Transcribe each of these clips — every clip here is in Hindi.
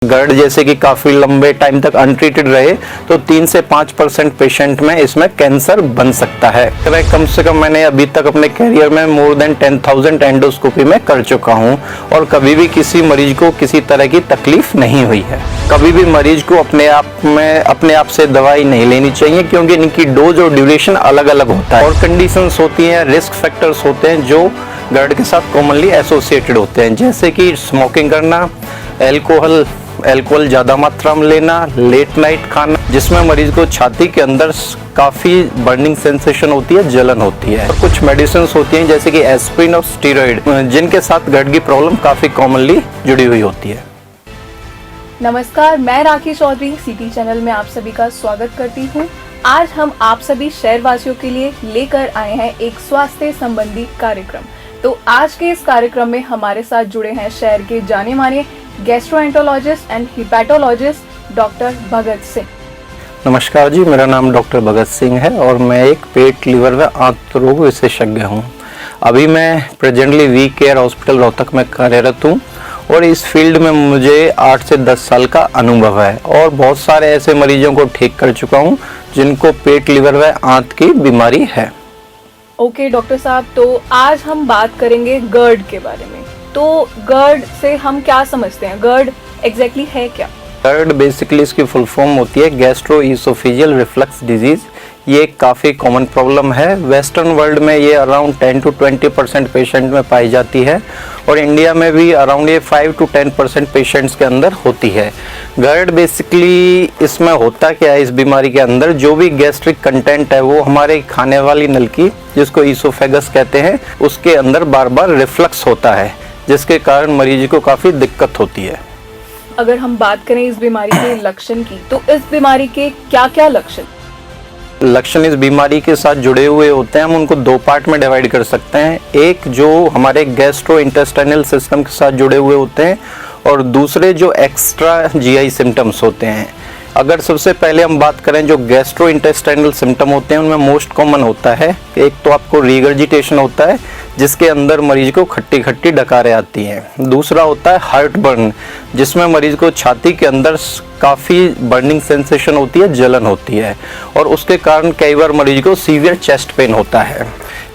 GERD जैसे कि काफी लंबे टाइम तक अनट्रीटेड रहे तो 3 से 5% पेशेंट में इसमें कैंसर बन सकता है। कम से कम मैंने अभी तक अपने करियर में मोर देन 10,000 एंडोस्कोपी में कर चुका हूं और कभी भी किसी मरीज को किसी तरह की तकलीफ नहीं हुई है। कभी भी मरीज को अपने आप से दवाई नहीं लेनी चाहिए, क्योंकि इनकी डोज और ड्यूरेशन अलग अलग होता है और कंडीशंस होती हैं, रिस्क फैक्टर्स होते हैं जो GERD के साथ कॉमनली एसोसिएटेड होते हैं, जैसे कि स्मोकिंग करना, अल्कोहल ज़्यादा मात्रा में लेना, लेट नाइट खाना जिसमें मरीज को छाती के अंदर काफ़ी बर्निंग सेंसेशन होती है, जलन होती है। और कुछ मेडिसिन होती हैं जैसे कि एस्पिरिन और स्टीरॉइड जिनके साथ GERD की प्रॉब्लम काफ़ी कॉमनली जुड़ी हुई होती है। नमस्कार, मैं राखी चौधरी सिटी चैनल में आप सभी का स्वागत करती हूँ। आज हम आप सभी शहरवासियों के लिए लेकर आए हैं एक स्वास्थ्य संबंधी कार्यक्रम। तो आज के इस कार्यक्रम में हमारे साथ जुड़े हैं शहर के जाने माने gastroenterologist and हिपैटोलॉजिस्ट doctor Bhagat Singh. नमस्कार जी, मेरा नाम डॉक्टर भगत सिंह है और मैं एक पेट, लिवर व आंत रोग विशेषज्ञ हूँ। अभी मैं presently we care hospital Rohtak में कार्यरत हूँ और इस फील्ड में मुझे 8 से 10 साल का अनुभव है और बहुत सारे ऐसे मरीजों को ठीक कर चुका हूँ जिनको पेट, लिवर व आंत की बीमारी है। ओके डॉक्टर साहब, तो आज हम बात करेंगे GERD के बारे में। तो GERD से हम क्या समझते हैं? GERD एग्जैक्टली है क्या? GERD बेसिकली इसकी फुल फॉर्म होती है गैस्ट्रोइसोफेजियल रिफ्लक्स डिजीज। ये काफ़ी कॉमन प्रॉब्लम है। वेस्टर्न वर्ल्ड में ये अराउंड 10 to 20% पेशेंट में पाई जाती है और इंडिया में भी अराउंड ये 5 to 10% पेशेंट्स के अंदर होती है। GERD बेसिकली इसमें होता क्या है, इस बीमारी के अंदर जो भी गैस्ट्रिक कंटेंट है वो हमारे खाने वाली नल की, जिसको ईसोफेगस कहते हैं, उसके अंदर बार बार रिफ्लक्स होता है, जिसके कारण मरीज को काफ़ी दिक्कत होती है। अगर हम बात करें इस बीमारी के लक्षण की, तो इस बीमारी के क्या क्या लक्षण इस बीमारी के साथ जुड़े हुए होते हैं। हम उनको 2 पार्ट में डिवाइड कर सकते हैं। एक जो हमारे गैस्ट्रो इंटेस्टाइनल सिस्टम के साथ जुड़े हुए होते हैं और दूसरे जो एक्स्ट्रा GI सिम्टम्स होते हैं। अगर सबसे पहले हम बात करें जो गैस्ट्रो इंटेस्टाइनल सिम्टम होते हैं, उनमें मोस्ट कॉमन होता है, एक तो आपको रीगर्जिटेशन होता है जिसके अंदर मरीज को खट्टी खट्टी डकारें आती हैं। दूसरा होता है हार्ट बर्न, जिसमें मरीज को छाती के अंदर काफ़ी बर्निंग सेंसेशन होती है, जलन होती है और उसके कारण कई बार मरीज को सीवियर चेस्ट पेन होता है।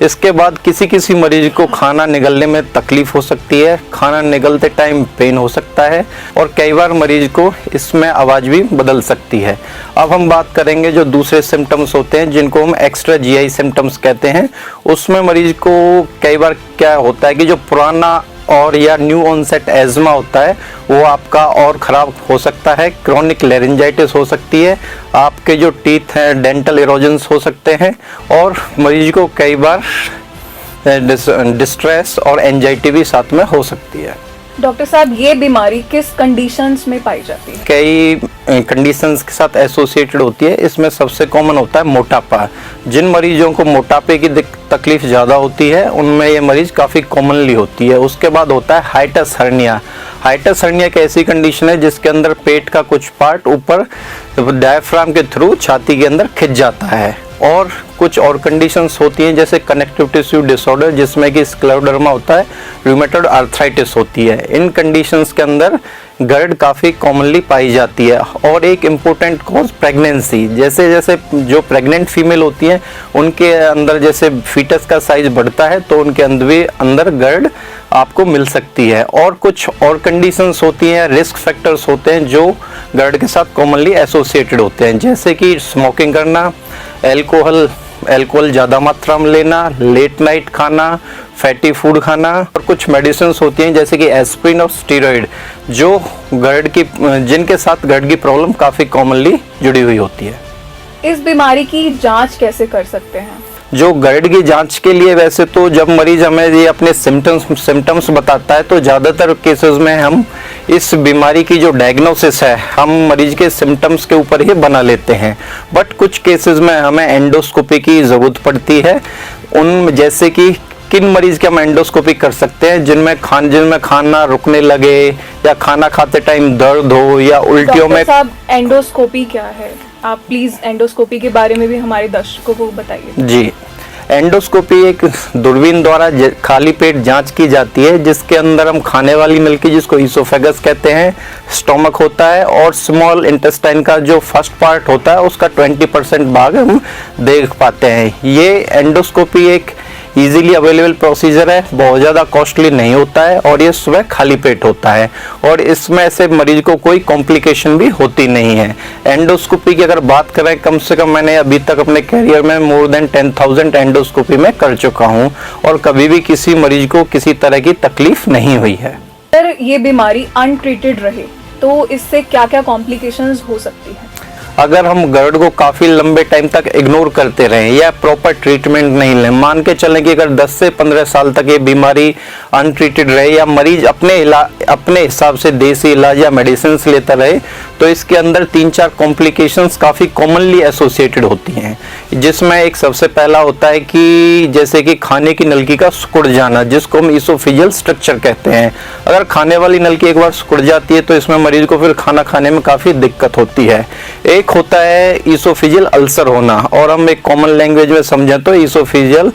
इसके बाद किसी मरीज को खाना निगलने में तकलीफ हो सकती है, खाना निगलते टाइम पेन हो सकता है और कई बार मरीज को इसमें आवाज़ भी बदल सकती है। अब हम बात करेंगे जो दूसरे सिम्टम्स होते हैं जिनको हम एक्स्ट्रा GI सिम्टम्स कहते हैं। उसमें मरीज को कई बार क्या होता है कि जो पुराना और या न्यू ऑनसेट एज़मा होता है वो आपका और ख़राब हो सकता है, क्रोनिक लेरिंजाइटिस हो सकती है, आपके जो टीथ हैं डेंटल इरोजन्स हो सकते हैं और मरीज को कई बार डिस्ट्रेस और एंजाइटी भी साथ में हो सकती है। डॉक्टर साहब, ये बीमारी किस कंडीशंस में पाई जाती है? कई कंडीशंस के साथ एसोसिएटेड होती है। इसमें सबसे कॉमन होता है मोटापा। जिन मरीजों को मोटापे की तकलीफ ज़्यादा होती है उनमें ये मरीज काफ़ी कॉमनली होती है। उसके बाद होता है हाइटस हर्निया। हाइटस हर्निया एक ऐसी कंडीशन है जिसके अंदर पेट का कुछ पार्ट ऊपर डायफ्राम के थ्रू छाती के अंदर खिंच जाता है। और कुछ और कंडीशंस होती हैं जैसे कनेक्टिव टिश्यू डिसऑर्डर, जिसमें कि स्क्लेरोडर्मा होता है, रूमेटॉइड आर्थराइटिस होती है। इन कंडीशंस के अंदर GERD काफ़ी कॉमनली पाई जाती है। और एक इम्पोर्टेंट कॉज प्रेगनेंसी, जैसे जैसे जो प्रेग्नेंट फीमेल होती हैं उनके अंदर जैसे फीटस का साइज बढ़ता है तो उनके अंदर GERD आपको मिल सकती है। और कुछ और कंडीशंस होती हैं, रिस्क फैक्टर्स होते हैं जो GERD के साथ कॉमनली एसोसिएटेड होते हैं, जैसे कि स्मोकिंग करना, अल्कोहल ज़्यादा मात्रा में लेना, लेट नाइट खाना, फैटी फूड खाना और कुछ मेडिसिन होती हैं जैसे कि एस्पिरिन और स्टीरॉइड जो जिनके साथ GERD की प्रॉब्लम काफ़ी कॉमनली जुड़ी हुई होती है। इस बीमारी की जांच कैसे कर सकते हैं? जो GERD की जांच के लिए वैसे तो जब मरीज हमें ये अपने सिम्टम्स बताता है तो ज़्यादातर केसेस में हम इस बीमारी की जो डायग्नोसिस है हम मरीज के सिम्टम्स के ऊपर ही बना लेते हैं। बट कुछ केसेस में हमें एंडोस्कोपी की ज़रूरत पड़ती है। जैसे कि किन मरीज के हम एंडोस्कोपी कर सकते हैं जिनमें खाना रुकने लगे या खाना खाते टाइम दर्द हो या उल्टियों में। डॉक्टर साहब, एंडोस्कोपी क्या है? आप प्लीज एंडोस्कोपी के बारे में भी हमारे दर्शकों को बताइए। जी, एंडोस्कोपी एक दूरबीन द्वारा खाली पेट जांच की जाती है, जिसके अंदर हम खाने वाली नलिका जिसको ईसोफेगस कहते हैं, स्टोमक होता है और स्मॉल इंटेस्टाइन का जो फर्स्ट पार्ट होता है उसका 20% भाग हम देख पाते हैं। ये एंडोस्कोपी एक इजीली अवेलेबल प्रोसीजर है, बहुत ज़्यादा कॉस्टली नहीं होता है और ये सुबह खाली पेट होता है और इसमें से मरीज को कोई कॉम्प्लिकेशन भी होती नहीं है। एंडोस्कोपी की अगर बात करें, कम से कम मैंने अभी तक अपने करियर में मोर देन 10,000 एंडोस्कोपी में कर चुका हूँ और कभी भी किसी मरीज को किसी तरह की तकलीफ नहीं हुई है। अगर ये बीमारी अनट्रीटेड रहे तो इससे क्या क्या कॉम्प्लिकेशंस हो सकती है? अगर हम गर्ड को काफ़ी लंबे टाइम तक इग्नोर करते रहें या प्रॉपर ट्रीटमेंट नहीं लें, मान के चलें कि अगर 10 से 15 साल तक ये बीमारी अनट्रीटेड रहे या मरीज अपने हिसाब से देसी इलाज या मेडिसिन लेता रहे, तो इसके अंदर 3-4 कॉम्प्लिकेशंस काफ़ी कॉमनली एसोसिएटेड होती हैं, जिसमें एक सबसे पहला होता है कि जैसे कि खाने की नलकी का सिकुड़ जाना, जिसको हम ईसोफेजियल स्ट्रक्चर कहते हैं। अगर खाने वाली नलकी एक बार सिकुड़ जाती है तो इसमें मरीज को फिर खाना खाने में काफ़ी दिक्कत होती है। एक होता है ईसोफेजियल अल्सर होना, और हम एक कॉमन लैंग्वेज में समझें तो ईसोफेजियल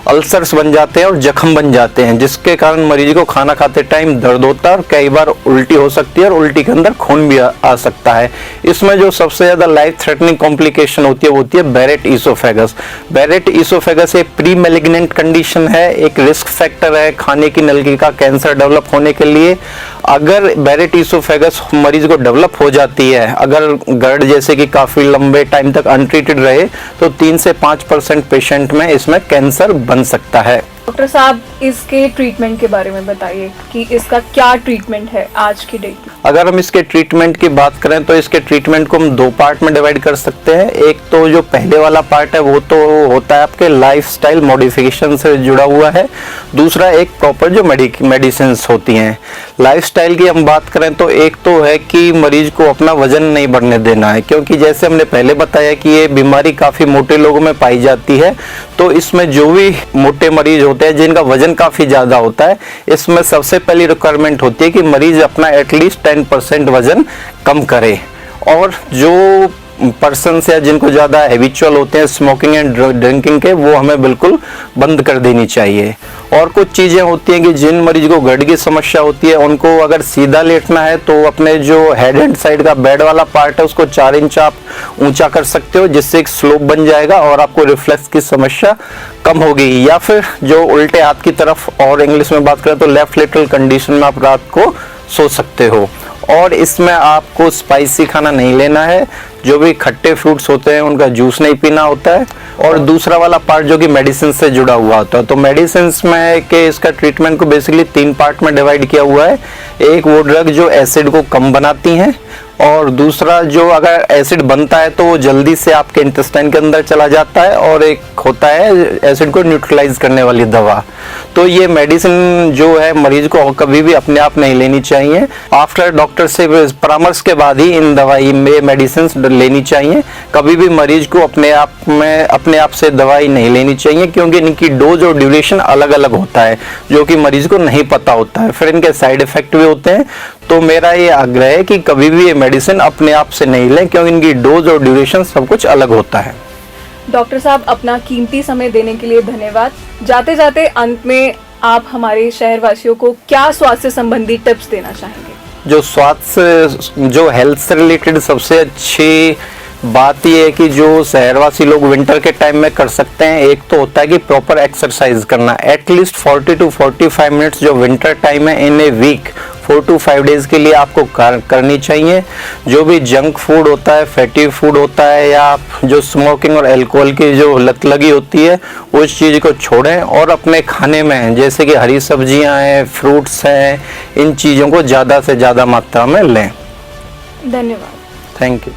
अल्सर्स बन जाते हैं और जख्म बन जाते हैं, जिसके कारण मरीज को खाना खाते टाइम दर्द होता है और कई बार उल्टी हो सकती है और उल्टी के अंदर खून भी आ सकता है। इसमें जो सबसे ज़्यादा लाइफ थ्रेटनिंग कॉम्प्लिकेशन होती है वो होती है बैरेट ईसोफेगस। बैरेट ईसोफेगस एक प्री मैलिग्नेंट कंडीशन है, एक रिस्क फैक्टर है खाने की नलिका का कैंसर डेवलप होने के लिए। अगर बैरेट ईसोफेगस मरीज को डेवलप हो जाती है, अगर गर्ड जैसे कि काफ़ी लंबे टाइम तक अनट्रीटेड रहे, तो 3 से 5% पेशेंट में इसमें कैंसर बन सकता है। डॉक्टर साहब, इसके ट्रीटमेंट के बारे में बताइए कि इसका क्या ट्रीटमेंट है आज की डेट में? अगर हम इसके ट्रीटमेंट की बात करें तो इसके ट्रीटमेंट को हम 2 पार्ट में डिवाइड कर सकते हैं। एक तो जो पहले वाला पार्ट है वो तो होता है आपके लाइफस्टाइल मॉडिफिकेशन से जुड़ा हुआ है। दूसरा एक प्रॉपर जो मेडिसिन होती हैं। लाइफस्टाइल की हम बात करें तो एक तो है कि मरीज को अपना वजन नहीं बढ़ने देना है, क्योंकि जैसे हमने पहले बताया कि ये बीमारी काफ़ी मोटे लोगों में पाई जाती है, तो इसमें जो भी मोटे मरीज होते हैं जिनका वजन काफ़ी ज़्यादा होता है, इसमें सबसे पहली रिक्वायरमेंट होती है कि मरीज अपना एटलीस्ट 10% वजन कम करे। और जो पर्सन्स या जिनको ज़्यादा हैबिचुअल होते हैं स्मोकिंग एंड ड्रिंकिंग के, वो हमें बिल्कुल बंद कर देनी चाहिए। और कुछ चीज़ें होती हैं कि जिन मरीज को गट की समस्या होती है उनको अगर सीधा लेटना है तो अपने जो हेड एंड साइड का बेड वाला पार्ट है उसको 4 इंच आप ऊंचा कर सकते हो, जिससे एक स्लोप बन जाएगा और आपको रिफ्लेक्स की समस्या कम होगी। या फिर जो उल्टे हाथ की तरफ, और इंग्लिश में बात करें तो लेफ्ट लेटरल कंडीशन में आप रात को सो सकते हो। और इसमें आपको स्पाइसी खाना नहीं लेना है, जो भी खट्टे फ्रूट्स होते हैं उनका जूस नहीं पीना होता है। और दूसरा वाला पार्ट जो कि मेडिसिन से जुड़ा हुआ होता है, तो मेडिसिन में के इसका ट्रीटमेंट को बेसिकली 3 पार्ट में डिवाइड किया हुआ है। एक वो ड्रग जो एसिड को कम बनाती हैं, और दूसरा जो अगर एसिड बनता है तो वो जल्दी से आपके इंटेस्टाइन के अंदर चला जाता है, और एक होता है एसिड को न्यूट्रलाइज करने वाली दवा। तो ये मेडिसिन जो है मरीज को कभी भी अपने आप नहीं लेनी चाहिए, आफ्टर डॉक्टर से परामर्श के बाद ही इन दवाई में मेडिसिन लेनी चाहिए। कभी भी मरीज को अपने आप से दवाई नहीं लेनी चाहिए, क्योंकि इनकी डोज और ड्यूरेशन अलग अलग होता है, जो कि मरीज को नहीं पता होता है, फिर इनके साइड इफेक्ट भी होते हैं। तो मेरा ये आग्रह है कि कभी भी ये मेडिसिन अपने आप से नहीं लें, क्योंकि इनकी डोज और ड्यूरेशन सब कुछ अलग होता है। डॉक्टर साहब, अपना कीमती समय देने के लिए धन्यवाद। जाते जाते अंत में आप हमारे शहरवासियों को क्या स्वास्थ्य संबंधी टिप्स देना चाहेंगे? जो हेल्थ से रिलेटेड सबसे अच्छी बात यह है कि जो शहरवासी लोग विंटर के टाइम में कर सकते हैं, एक तो होता है कि प्रॉपर एक्सरसाइज करना, एटलीस्ट 40 to 45 मिनट्स जो विंटर टाइम है इन ए वीक 4 to 5 डेज के लिए आपको करनी चाहिए। जो भी जंक फूड होता है, फैटी फूड होता है, या जो स्मोकिंग और अल्कोहल की जो लत लगी होती है, उस चीज़ को छोड़ें और अपने खाने में जैसे कि हरी सब्जियां हैं, फ्रूट्स हैं, इन चीज़ों को ज़्यादा से ज़्यादा मात्रा में लें। धन्यवाद। Thank you.